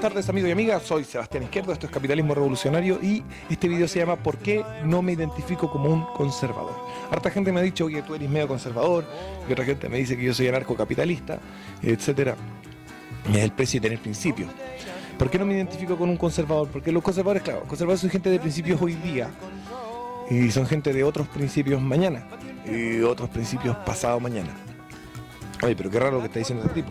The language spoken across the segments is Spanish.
buenas tardes amigos y amigas, soy Sebastián Izquierdo, esto es Capitalismo Revolucionario y este video se llama ¿Por qué no me identifico como un conservador? Harta gente me ha dicho que tú eres medio conservador, y otra gente me dice que yo soy anarcocapitalista, etcétera. Es el precio de tener principios. ¿Por qué no me identifico con un conservador? Porque los conservadores, claro, conservadores son gente de principios hoy día y son gente de otros principios mañana y otros principios pasado mañana. Oye, pero qué raro lo que está diciendo este tipo.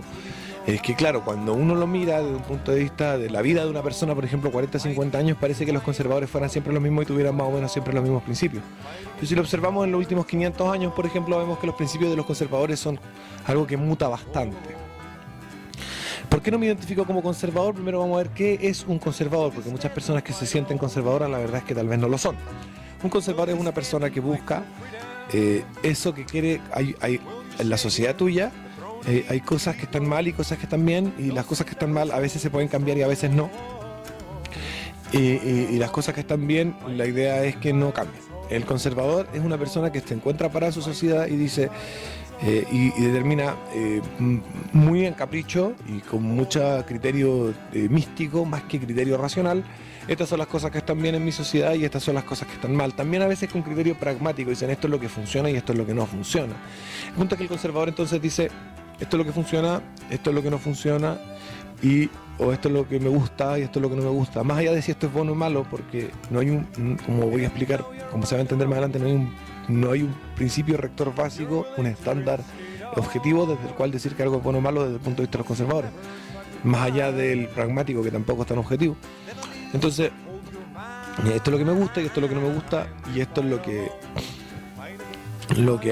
Es que claro, cuando uno lo mira desde un punto de vista de la vida de una persona, por ejemplo, 40, 50 años, parece que los conservadores fueran siempre los mismos y tuvieran más o menos siempre los mismos principios. Pero si lo observamos en los últimos 500 años, por ejemplo, vemos que los principios de los conservadores son algo que muta bastante. ¿Por qué no me identifico como conservador? Primero vamos a ver qué es un conservador, porque muchas personas que se sienten conservadoras, la verdad es que tal vez no lo son. Un conservador es una persona que busca eso que quiere, hay en la sociedad tuya. Hay cosas que están mal y cosas que están bien, y las cosas que están mal a veces se pueden cambiar y a veces no. Y las cosas que están bien, la idea es que no cambien. El conservador es una persona que se encuentra para su sociedad y dice y determina muy en capricho y con mucho criterio místico más que criterio racional. Estas son las cosas que están bien en mi sociedad y estas son las cosas que están mal. También a veces con criterio pragmático dicen esto es lo que funciona y esto es lo que no funciona. El punto es que el conservador entonces dice esto es lo que funciona, esto es lo que no funciona, o esto es lo que me gusta y esto es lo que no me gusta. Más allá de si esto es bueno o malo, porque no hay como voy a explicar, como se va a entender más adelante, no hay un principio rector básico, un estándar objetivo desde el cual decir que algo es bueno o malo desde el punto de vista de los conservadores. Más allá del pragmático, que tampoco es tan objetivo. Entonces, esto es lo que me gusta y esto es lo que no me gusta, y esto es lo que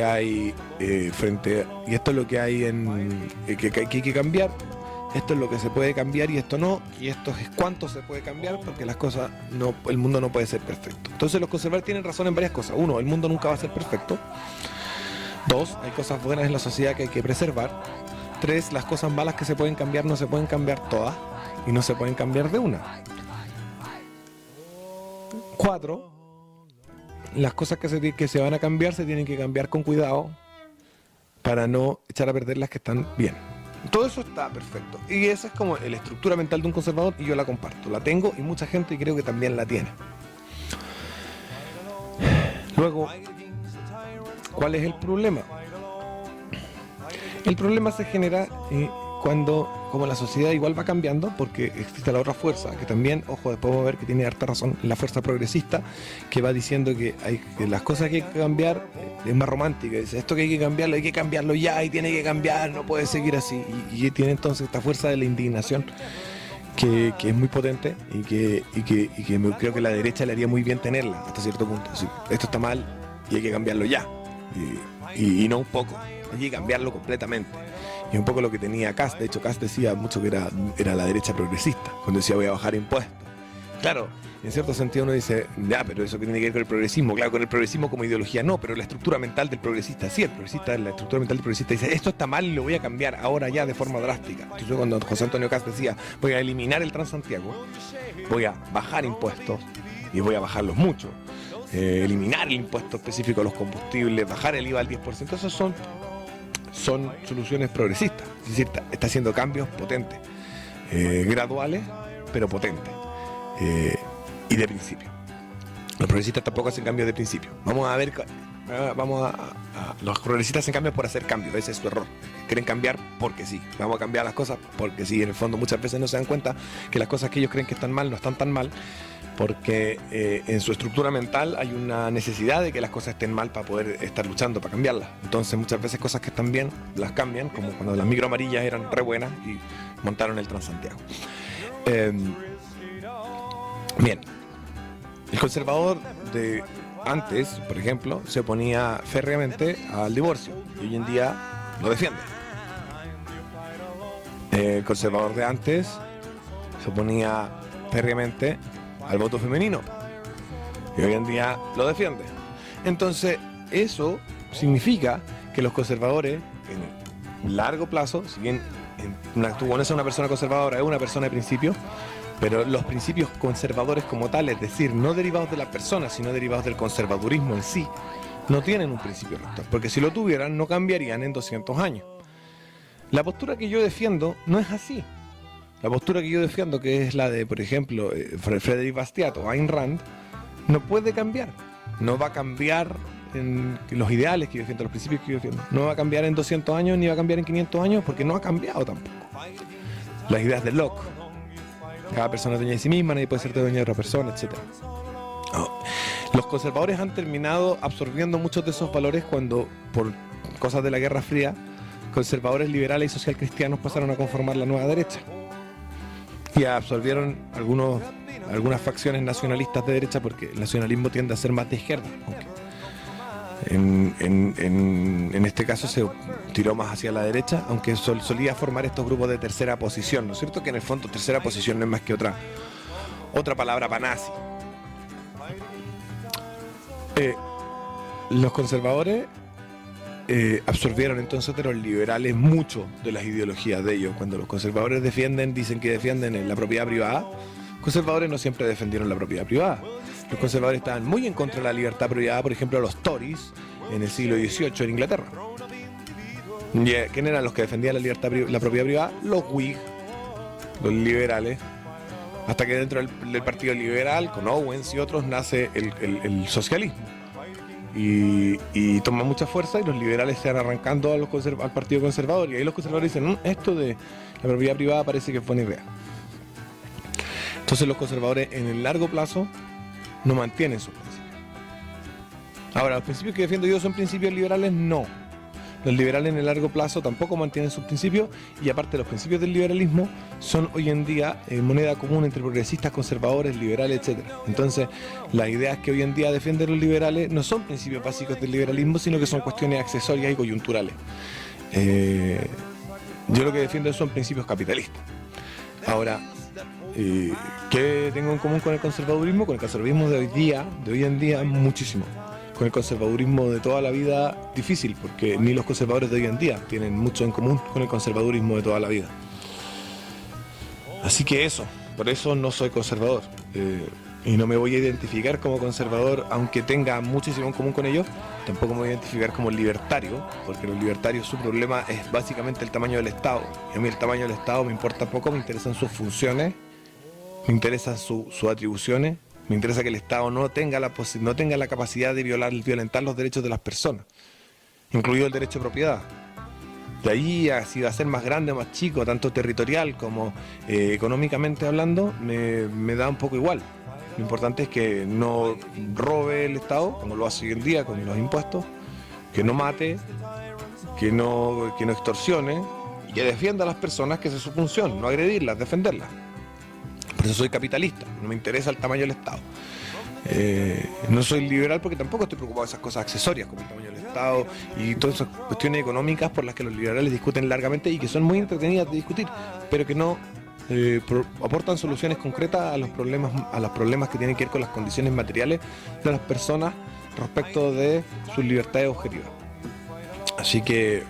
hay y esto es lo que hay que hay que cambiar, esto es lo que se puede cambiar y esto no, y esto es cuánto se puede cambiar, porque las cosas el mundo no puede ser perfecto. Entonces los conservadores tienen razón en varias cosas. Uno, el mundo nunca va a ser perfecto. Dos, hay cosas buenas en la sociedad que hay que preservar. Tres, las cosas malas que se pueden cambiar no se pueden cambiar todas y no se pueden cambiar de una. Cuatro, las cosas que se van a cambiar se tienen que cambiar con cuidado para no echar a perder las que están bien. Todo eso está perfecto. Y esa es como la estructura mental de un conservador, y yo la comparto. La tengo y mucha gente creo que también la tiene. Luego, ¿cuál es el problema? El problema se genera cuando, como la sociedad igual va cambiando, porque existe la otra fuerza, que también, ojo, después vamos a ver que tiene harta razón, la fuerza progresista, que va diciendo que las cosas que hay que cambiar es más romántica, dice, esto que hay que cambiarlo ya, y tiene que cambiar, no puede seguir así, y tiene entonces esta fuerza de la indignación, que es muy potente, y que creo que la derecha le haría muy bien tenerla, hasta cierto punto. Así, esto está mal, y hay que cambiarlo ya, y no un poco, hay que cambiarlo completamente. Y un poco lo que tenía Kast. De hecho Kast decía mucho que era la derecha progresista, cuando decía voy a bajar impuestos. Claro, en cierto sentido uno dice, ya, pero eso que tiene que ver con el progresismo. Claro, con el progresismo como ideología no, pero la estructura mental del progresista sí. La estructura mental del progresista dice, esto está mal y lo voy a cambiar ahora ya de forma drástica. Entonces cuando José Antonio Kast decía, voy a eliminar el Transantiago, voy a bajar impuestos y voy a bajarlos mucho, eliminar el impuesto específico a los combustibles, bajar el IVA al 10%, esos son soluciones progresistas, es decir, está haciendo cambios potentes, graduales, pero potentes, y de principio. Los progresistas tampoco hacen cambios de principio. Vamos a ver, los progresistas hacen cambios por hacer cambios, ese es su error. Quieren cambiar porque sí, vamos a cambiar las cosas porque sí. En el fondo muchas veces no se dan cuenta que las cosas que ellos creen que están mal no están tan mal, porque en su estructura mental hay una necesidad de que las cosas estén mal para poder estar luchando, para cambiarlas. Entonces muchas veces cosas que están bien las cambian, como cuando las micro amarillas eran re buenas y montaron el Transantiago. Bien, el conservador de antes, por ejemplo, se oponía férreamente al divorcio y hoy en día lo defiende. El conservador de antes se oponía férreamente al voto femenino y hoy en día lo defiende. Entonces eso significa que los conservadores en largo plazo, si bien tú pones a una persona conservadora, es una persona de principios, pero los principios conservadores como tal, es decir, no derivados de la persona sino derivados del conservadurismo en sí, no tienen un principio rector, porque si lo tuvieran no cambiarían en 200 años. La postura que yo defiendo no es así. La postura que yo defiendo, que es la de, por ejemplo, Frédéric Bastiat o Ayn Rand, no puede cambiar. No va a cambiar en los ideales que yo defiendo, los principios que yo defiendo. No va a cambiar en 200 años, ni va a cambiar en 500 años, porque no ha cambiado tampoco. Las ideas de Locke. Cada persona es dueña de sí misma, nadie puede ser dueño de otra persona, etc. Los conservadores han terminado absorbiendo muchos de esos valores cuando, por cosas de la Guerra Fría, conservadores liberales y socialcristianos pasaron a conformar la nueva derecha. Y absorbieron algunas facciones nacionalistas de derecha, porque el nacionalismo tiende a ser más de izquierda. En este caso se tiró más hacia la derecha, aunque solía formar estos grupos de tercera posición, ¿no es cierto? Que en el fondo tercera posición no es más que otra palabra para nazi. Los conservadores absorbieron entonces de los liberales mucho de las ideologías de ellos. Cuando los conservadores dicen que defienden la propiedad privada, los conservadores no siempre defendieron la propiedad privada. Los conservadores estaban muy en contra de la libertad privada, por ejemplo los Tories en el siglo XVIII en Inglaterra. ¿Quién eran los que defendían la propiedad privada? Los Whigs, los liberales. Hasta que dentro del Partido Liberal, con Owens y otros, nace el socialismo. Y toma mucha fuerza, y los liberales se van arrancando al Partido Conservador, y ahí los conservadores dicen, esto de la propiedad privada parece que es buena idea. Entonces los conservadores en el largo plazo no mantienen sus principios. Ahora, los principios que defiendo yo son principios liberales, no. Los liberales en el largo plazo tampoco mantienen sus principios, y aparte los principios del liberalismo son hoy en día moneda común entre progresistas, conservadores, liberales, etc. Entonces, las ideas que hoy en día defienden los liberales no son principios básicos del liberalismo, sino que son cuestiones accesorias y coyunturales. Yo lo que defiendo son principios capitalistas. Ahora, ¿qué tengo en común con el conservadurismo? Con el conservadurismo de hoy en día, muchísimo. Con el conservadurismo de toda la vida, difícil, porque ni los conservadores de hoy en día tienen mucho en común con el conservadurismo de toda la vida. Así que por eso no soy conservador. Y no me voy a identificar como conservador, aunque tenga muchísimo en común con ellos. Tampoco me voy a identificar como libertario, porque los libertarios, su problema es básicamente el tamaño del Estado. Y a mí el tamaño del Estado me importa poco, me interesan sus funciones, me interesan sus atribuciones. Me interesa que el Estado no tenga la capacidad de violentar los derechos de las personas, incluido el derecho de propiedad. De ahí a si va a ser más grande o más chico, tanto territorial como económicamente hablando, me da un poco igual. Lo importante es que no robe el Estado, como lo hace hoy en día con los impuestos, que no mate, que no extorsione, y que defienda a las personas, que esa es su función, no agredirlas, defenderlas. Por eso soy capitalista, no me interesa el tamaño del Estado. No soy liberal porque tampoco estoy preocupado de esas cosas accesorias como el tamaño del Estado y todas esas cuestiones económicas por las que los liberales discuten largamente y que son muy entretenidas de discutir, pero que no aportan soluciones concretas a los problemas que tienen que ver con las condiciones materiales de las personas respecto de sus libertades objetivas. Así que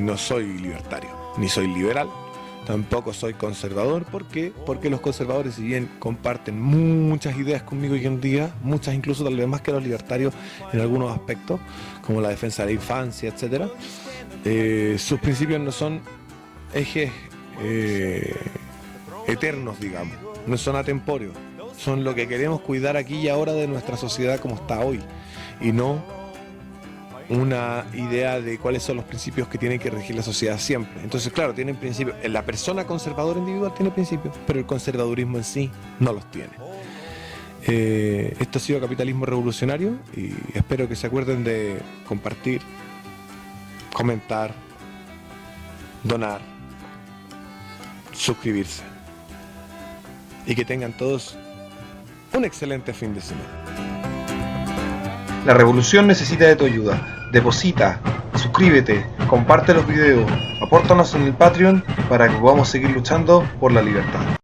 no soy libertario, ni soy liberal. Tampoco soy conservador. ¿Por qué? Porque los conservadores, si bien comparten muchas ideas conmigo hoy en día, muchas incluso tal vez más que los libertarios en algunos aspectos, como la defensa de la infancia, etc., sus principios no son ejes eternos, digamos, no son atempóreos, son lo que queremos cuidar aquí y ahora de nuestra sociedad como está hoy, y no una idea de cuáles son los principios que tienen que regir la sociedad siempre. Entonces, claro, tienen principios. La persona conservadora individual tiene principios, pero el conservadurismo en sí no los tiene. Esto ha sido Capitalismo Revolucionario, y espero que se acuerden de compartir, comentar, donar, suscribirse, y que tengan todos un excelente fin de semana. La revolución necesita de tu ayuda. Deposita, suscríbete, comparte los videos, apórtanos en el Patreon para que podamos seguir luchando por la libertad.